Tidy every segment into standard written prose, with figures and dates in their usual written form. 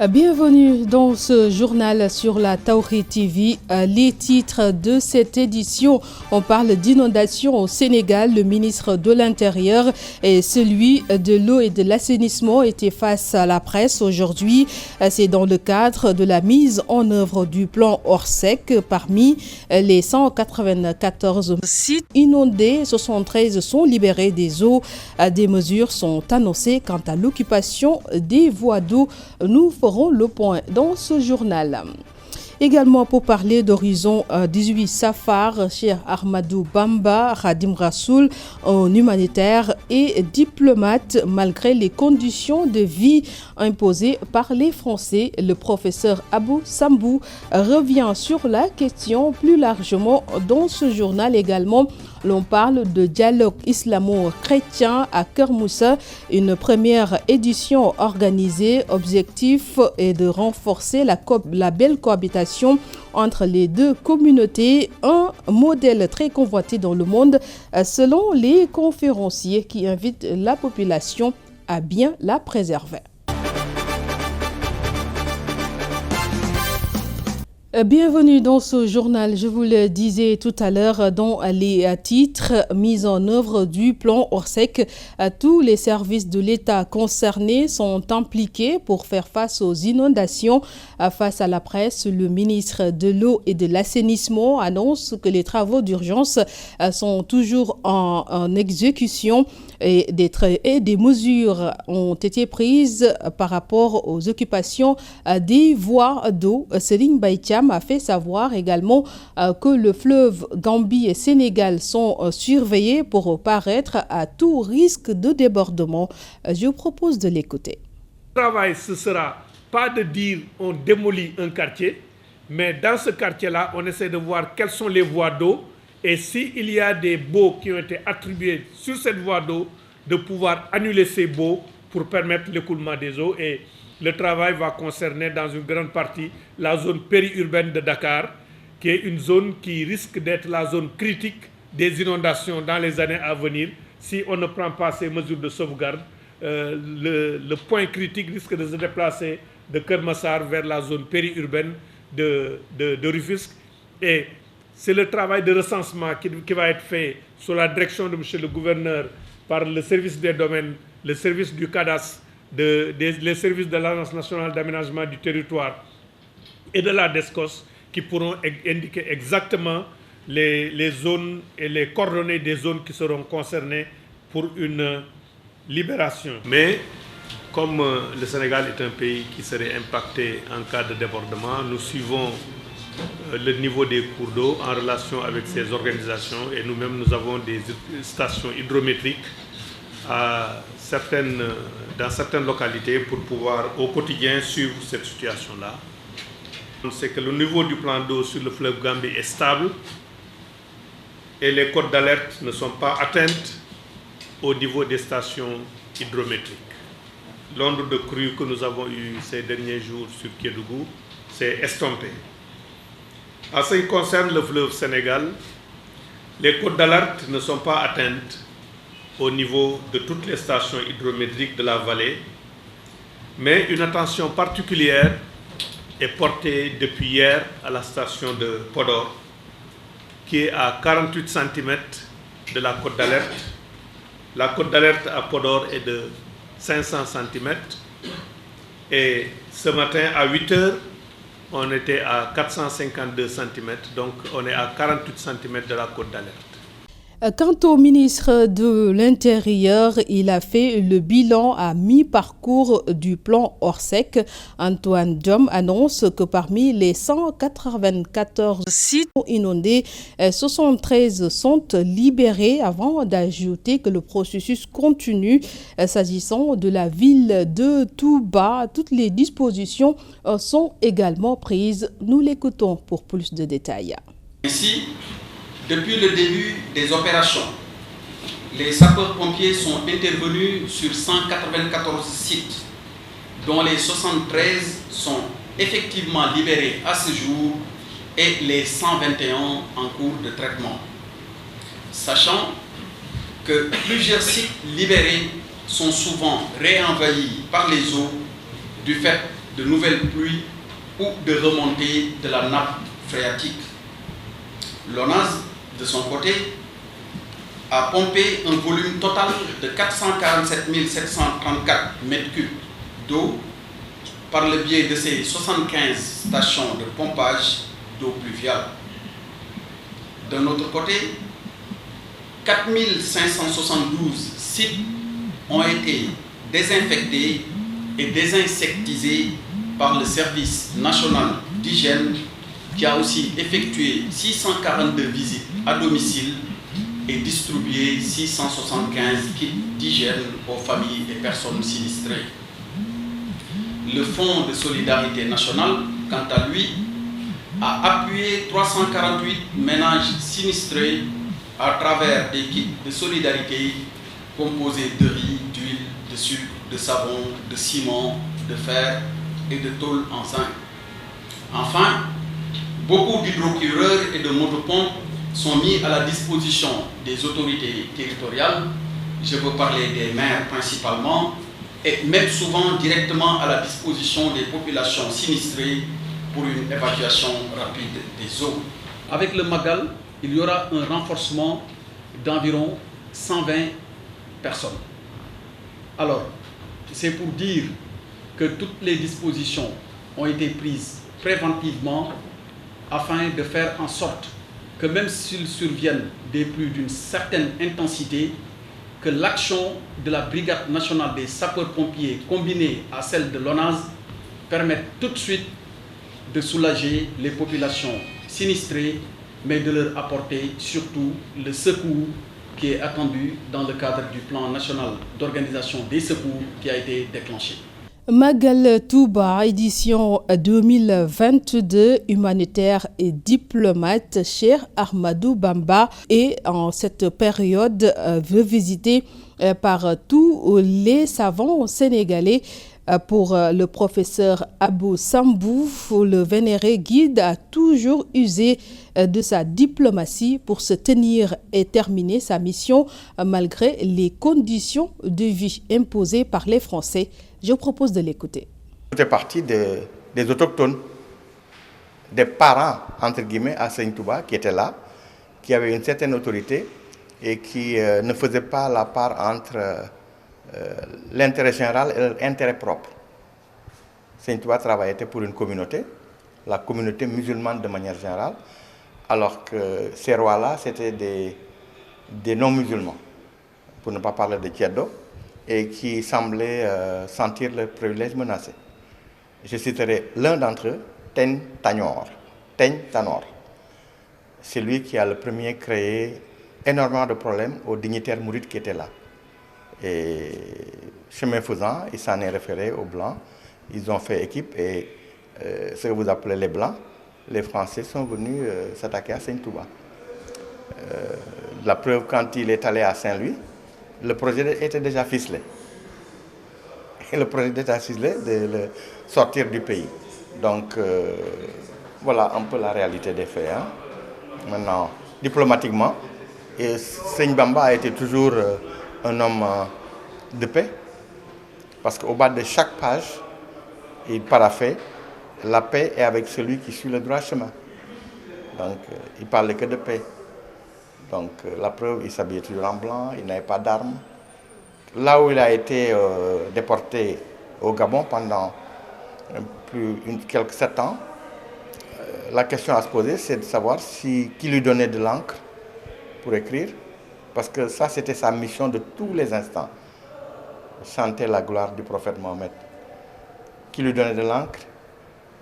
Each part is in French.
Bienvenue dans ce journal sur la Tawhid TV. Les titres de cette édition, on parle d'inondation au Sénégal. Le ministre de l'Intérieur et celui de l'eau et de l'assainissement étaient face à la presse aujourd'hui. C'est dans le cadre de la mise en œuvre du plan Orsec. Parmi les 194 sites inondés, 73 sont libérés des eaux. Des mesures sont annoncées quant à l'occupation des voies d'eau. Nous ferons le point dans ce journal. Également pour parler d'Horizon 18 Safar, Cheikh Ahmadou Bamba, Khadim Rassoul, un humanitaire et diplomate malgré les conditions de vie imposées par les Français. Le professeur Abou Sambou revient sur la question plus largement dans ce journal également. L'on parle de dialogue islamo-chrétien à Kermoussa, une première édition organisée. Objectif est de renforcer la belle cohabitation entre les deux communautés, un modèle très convoité dans le monde selon les conférenciers qui invitent la population à bien la préserver. Bienvenue dans ce journal. Je vous le disais tout à l'heure dans les titres, mise en œuvre du plan Orsec. Tous les services de l'État concernés sont impliqués pour faire face aux inondations. Face à la presse, le ministre de l'eau et de l'assainissement annonce que les travaux d'urgence sont toujours en exécution et des mesures ont été prises par rapport aux occupations des voies d'eau. Serigne Baïtiam a fait savoir également que le fleuve Gambie et Sénégal sont surveillés pour paraître à tout risque de débordement. Je vous propose de l'écouter. Le travail, ce sera pas de dire on démolit un quartier, mais dans ce quartier-là, on essaie de voir quelles sont les voies d'eau et s'il y a des baux qui ont été attribués sur cette voie d'eau, de pouvoir annuler ces baux pour permettre l'écoulement des eaux. Et le travail va concerner dans une grande partie la zone périurbaine de Dakar, qui est une zone qui risque d'être la zone critique des inondations dans les années à venir. Si on ne prend pas ces mesures de sauvegarde, le point critique risque de se déplacer de Kermassar vers la zone périurbaine de Rufisque. Et c'est le travail de recensement qui va être fait sous la direction de M. le gouverneur par le service des domaines, le service du cadastre, les services de l'Agence nationale d'aménagement du territoire et de la DESCOS qui pourront indiquer exactement les zones et les coordonnées des zones qui seront concernées pour une libération. Mais comme le Sénégal est un pays qui serait impacté en cas de débordement, nous suivons le niveau des cours d'eau en relation avec ces organisations et nous-mêmes nous avons des stations hydrométriques dans certaines localités pour pouvoir au quotidien suivre cette situation-là. On sait que le niveau du plan d'eau sur le fleuve Gambie est stable et les cotes d'alerte ne sont pas atteintes au niveau des stations hydrométriques. L'onde de crue que nous avons eue ces derniers jours sur Kédougou s'est estompée. En ce qui concerne le fleuve Sénégal, les cotes d'alerte ne sont pas atteintes au niveau de toutes les stations hydrométriques de la vallée, mais une attention particulière est portée depuis hier à la station de Podor, qui est à 48 cm de la cote d'alerte. La cote d'alerte à Podor est de 500 cm et ce matin à 8 heures, on était à 452 cm, donc on est à 48 cm de la cote d'alerte. Quant au ministre de l'Intérieur, il a fait le bilan à mi-parcours du plan Orsec. Antoine Diome annonce que parmi les 194 sites inondés, 73 sont libérés avant d'ajouter que le processus continue. S'agissant de la ville de Touba, toutes les dispositions sont également prises. Nous l'écoutons pour plus de détails. Ici, depuis le début des opérations, les sapeurs-pompiers sont intervenus sur 194 sites, dont les 73 sont effectivement libérés à ce jour et les 121 en cours de traitement. Sachant que plusieurs sites libérés sont souvent réenvahis par les eaux du fait de nouvelles pluies ou de remontée de la nappe phréatique. L'ONAS, de son côté, a pompé un volume total de 447 734 m3 d'eau par le biais de ses 75 stations de pompage d'eau pluviale. D'un autre côté, 4 572 sites ont été désinfectés et désinsectisés par le service national d'hygiène qui a aussi effectué 642 visites à domicile et distribué 675 kits d'hygiène aux familles et personnes sinistrées. Le Fonds de solidarité nationale, quant à lui, a appuyé 348 ménages sinistrés à travers des kits de solidarité composés de riz, d'huile, de sucre, de savon, de ciment, de fer et de tôle en zinc. Enfin, beaucoup d'hydrocureurs et de motopompes sont mis à la disposition des autorités territoriales, je veux parler des maires principalement, et même souvent directement à la disposition des populations sinistrées pour une évacuation rapide des eaux. Avec le Magal, il y aura un renforcement d'environ 120 personnes. Alors, c'est pour dire que toutes les dispositions ont été prises préventivement afin de faire en sorte que même s'il surviennent des pluies d'une certaine intensité, que l'action de la Brigade nationale des sapeurs-pompiers combinée à celle de l'ONAS permette tout de suite de soulager les populations sinistrées, mais de leur apporter surtout le secours qui est attendu dans le cadre du plan national d'organisation des secours qui a été déclenché. Magal Touba, édition 2022, humanitaire et diplomate, cher Ahmadou Bamba, et en cette période veut visiter par tous les savants sénégalais. Pour le professeur Abou Sambou, le vénéré guide a toujours usé de sa diplomatie pour se tenir et terminer sa mission malgré les conditions de vie imposées par les Français. Je vous propose de l'écouter. Tout est parti des autochtones, des parents, entre guillemets, à Seigne Touba, qui étaient là, qui avaient une certaine autorité et qui ne faisaient pas la part entre l'intérêt général et l'intérêt propre. Seigne Touba travaillait pour une communauté, la communauté musulmane de manière générale, alors que ces rois-là, c'était des non-musulmans, pour ne pas parler de Tieddo, et qui semblaient sentir leurs privilèges menacés. Je citerai l'un d'entre eux, Teigne Tanor. C'est lui qui a le premier créé énormément de problèmes aux dignitaires mourides qui étaient là. Et chemin faisant, il s'en est référé aux Blancs. Ils ont fait équipe et ce que vous appelez les Blancs, les Français sont venus s'attaquer à Seigne Touba. La preuve, quand il est allé à Saint-Louis, le projet était déjà ficelé. Et le projet était ficelé de le sortir du pays. Donc voilà un peu la réalité des faits. Hein. Maintenant, diplomatiquement, et Seigne Bamba a été toujours un homme de paix, parce qu'au bas de chaque page, il paraphait la paix est avec celui qui suit le droit chemin. Donc, il ne parlait que de paix. Donc, la preuve, il s'habillait toujours en blanc, il n'avait pas d'armes. Là où il a été déporté au Gabon pendant quelques 7 ans, la question à se poser, c'est de savoir qui lui donnait de l'encre pour écrire, parce que ça, c'était sa mission de tous les instants. Chanter la gloire du prophète Mohammed. Qui lui donnait de l'encre,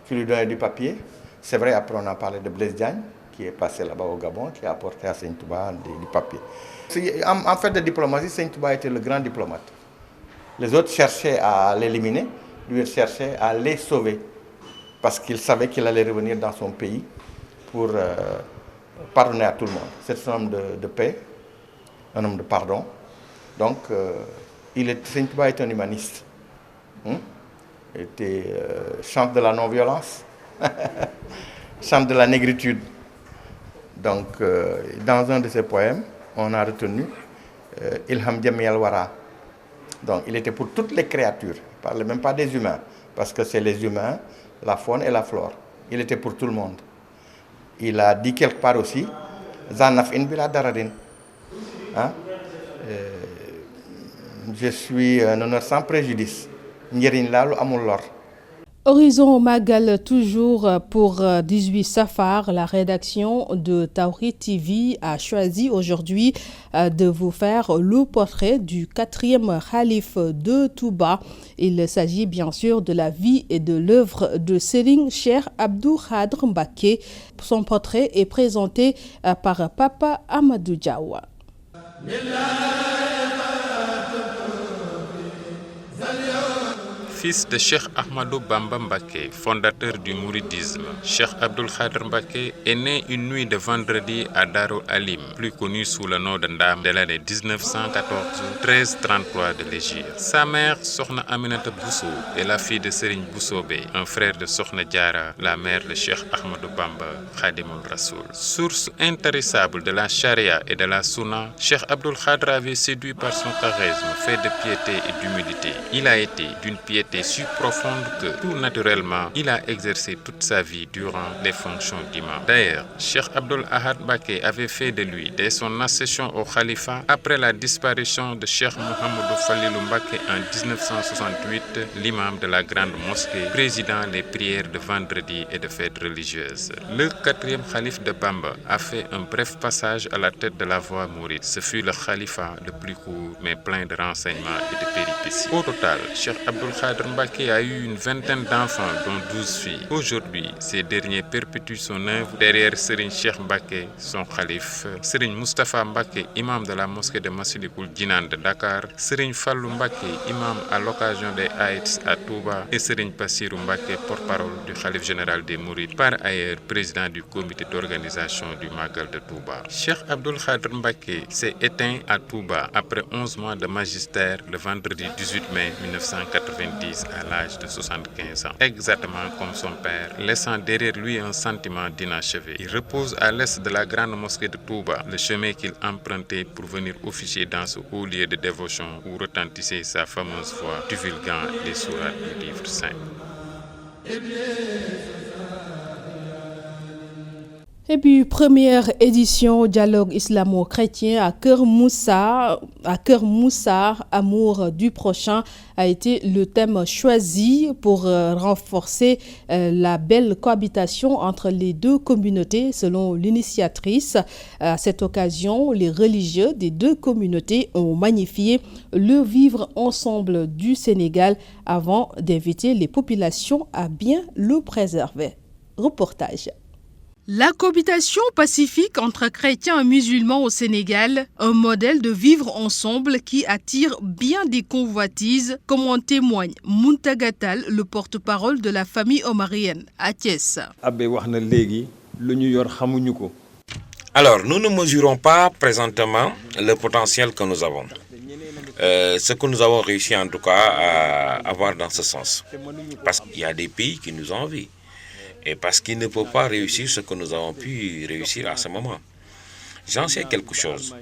qui lui donnait du papier. C'est vrai, après on a parlé de Blaise Diagne, qui est passé là-bas au Gabon, qui a apporté à Seigne Touba du papier. En fait de diplomatie, Seigne Touba était le grand diplomate. Les autres cherchaient à l'éliminer, lui cherchait à les sauver, parce qu'il savait qu'il allait revenir dans son pays pour pardonner à tout le monde. C'est un homme de paix, un homme de pardon. Donc, Seigne Touba est un humaniste. Il était chante de la non-violence, chante de la négritude. Donc, dans un de ses poèmes, on a retenu Ilham Jami al-Wara. Donc, il était pour toutes les créatures. Il ne parlait même pas des humains, parce que c'est les humains, la faune et la flore. Il était pour tout le monde. Il a dit quelque part aussi, Zanaf in bila daradin. Hein? Je suis un honneur sans préjudice. Njëriñ la lu amul lor. Horizon Magal, toujours pour 18 Safar, la rédaction de Tawhid TV a choisi aujourd'hui de vous faire le portrait du 4e khalife de Touba. Il s'agit bien sûr de la vie et de l'œuvre de Serigne Cheikh Abdou Khadre Mbacké. Son portrait est présenté par Papa Amadou Diawa. Fils de Cheikh Ahmadou Bamba Mbacké, fondateur du mouridisme, Cheikh Abdou Khadre Mbacké est né une nuit de vendredi à Darou Alim, plus connu sous le nom de Ndam, de l'année 1914, 1333 de l'Hégire. Sa mère, Sokhna Aminata Bousso, est la fille de Serigne Boussobé, un frère de Sokhna Diarra, la mère de Cheikh Ahmadou Bamba, Khadimoul Rassoul. Source intarissable de la charia et de la sunna, Cheikh Abdou Khadre avait séduit par son charisme, fait de piété et d'humilité. Il a été d'une piété si profonde que, tout naturellement, il a exercé toute sa vie durant les fonctions d'imam. D'ailleurs, Cheikh Abdou Ahad Mbacké avait fait de lui, dès son accession au khalifa, après la disparition de Cheikh Mouhamadou Falilou Mbacké en 1968, l'imam de la grande mosquée, présidant les prières de vendredi et de fêtes religieuses. Le 4e khalife de Bamba a fait un bref passage à la tête de la voie mouride. Ce fut le khalifa le plus court, mais plein de renseignements et de péripéties. Au total, Cheikh Abdou Khadre Mbacké a eu une vingtaine d'enfants, dont 12 filles. Aujourd'hui, ces derniers perpétuent son œuvre derrière Serigne Cheikh Mbacké, son khalife, Serigne Moustapha Mbacké, imam de la mosquée de Massalikul Djinan de Dakar, Serigne Fallou Mbacké, imam à l'occasion des Aïds à Touba, et Serigne Bassirou Mbacké, porte-parole du khalife général des Mourides, par ailleurs président du comité d'organisation du Magal de Touba. Cheikh Abdou Khadre Mbacké s'est éteint à Touba après 11 mois de magistère le vendredi 18 mai 1990 à l'âge de 75 ans, exactement comme son père, laissant derrière lui un sentiment d'inachevé. Il repose à l'est de la grande mosquée de Touba, le chemin qu'il empruntait pour venir officier dans ce haut lieu de dévotion où retentissait sa fameuse voix divulguant les sourates du livre saint. Et puis, première édition dialogue islamo-chrétien à Keur Moussa, amour du prochain, a été le thème choisi pour renforcer la belle cohabitation entre les deux communautés, selon l'initiatrice. À cette occasion, les religieux des deux communautés ont magnifié le vivre ensemble du Sénégal avant d'inviter les populations à bien le préserver. Reportage. La cohabitation pacifique entre chrétiens et musulmans au Sénégal, un modèle de vivre ensemble qui attire bien des convoitises, comme en témoigne Mountaga Tall, le porte-parole de la famille omarienne à Thiès. Alors, nous ne mesurons pas présentement le potentiel que nous avons. Ce que nous avons réussi en tout cas à avoir dans ce sens. Parce qu'il y a des pays qui nous envient. Et parce qu'ils ne peuvent pas réussir ce que nous avons pu réussir à ce moment. J'en sais quelque chose.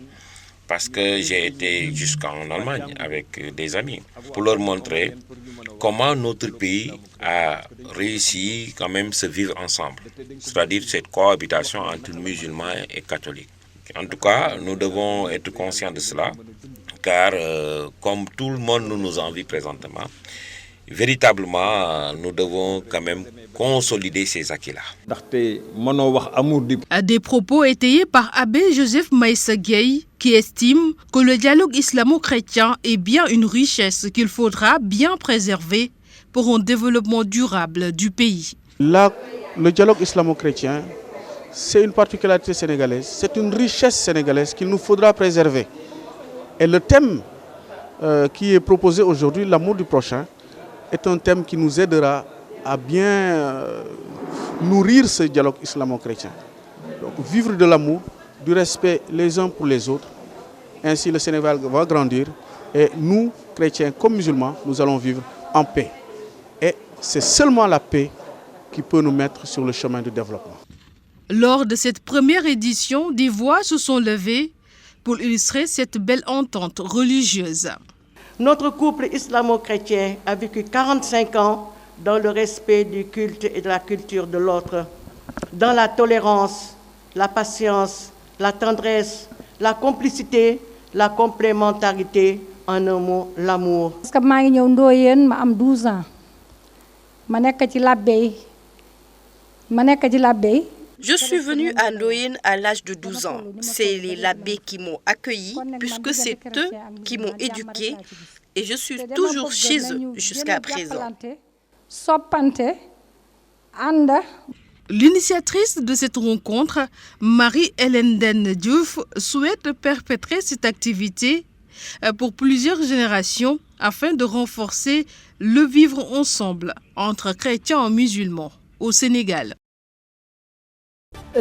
Parce que j'ai été jusqu'en Allemagne avec des amis pour leur montrer comment notre pays a réussi quand même se vivre ensemble. C'est-à-dire cette cohabitation entre musulmans et catholiques. En tout cas, nous devons être conscients de cela, car comme tout le monde nous envie présentement, véritablement, nous devons quand même consolider ces acquis-là. Des propos étayés par Abbé Joseph Maïssa Gueye, qui estime que le dialogue islamo-chrétien est bien une richesse qu'il faudra bien préserver pour un développement durable du pays. Là, le dialogue islamo-chrétien, c'est une particularité sénégalaise, c'est une richesse sénégalaise qu'il nous faudra préserver. Et le thème qui est proposé aujourd'hui, l'amour du prochain, est un thème qui nous aidera à bien nourrir ce dialogue islamo-chrétien. Donc, vivre de l'amour, du respect les uns pour les autres. Ainsi, le Sénégal va grandir et nous, chrétiens comme musulmans, nous allons vivre en paix. Et c'est seulement la paix qui peut nous mettre sur le chemin du développement. Lors de cette première édition, des voix se sont levées pour illustrer cette belle entente religieuse. Notre couple islamo-chrétien a vécu 45 ans dans le respect du culte et de la culture de l'autre, dans la tolérance, la patience, la tendresse, la complicité, la complémentarité, en un mot, l'amour. Parce que maa ngi ñëw Ndoyeen ma am 12 ans ma nekk ci Labey. Je suis venue à Ndoyeen à l'âge de 12 ans. C'est les Labés qui m'ont accueillie puisque c'est eux qui m'ont éduquée et je suis toujours chez eux jusqu'à présent. L'initiatrice de cette rencontre, Marie-Hélène Den Diouf, souhaite perpétrer cette activité pour plusieurs générations afin de renforcer le vivre ensemble entre chrétiens et musulmans au Sénégal.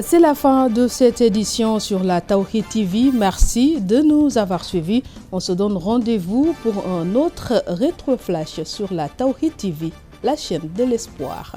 C'est la fin de cette édition sur la Tawhid TV. Merci de nous avoir suivis. On se donne rendez-vous pour un autre rétro-flash sur la Tawhid TV, la chaîne de l'espoir.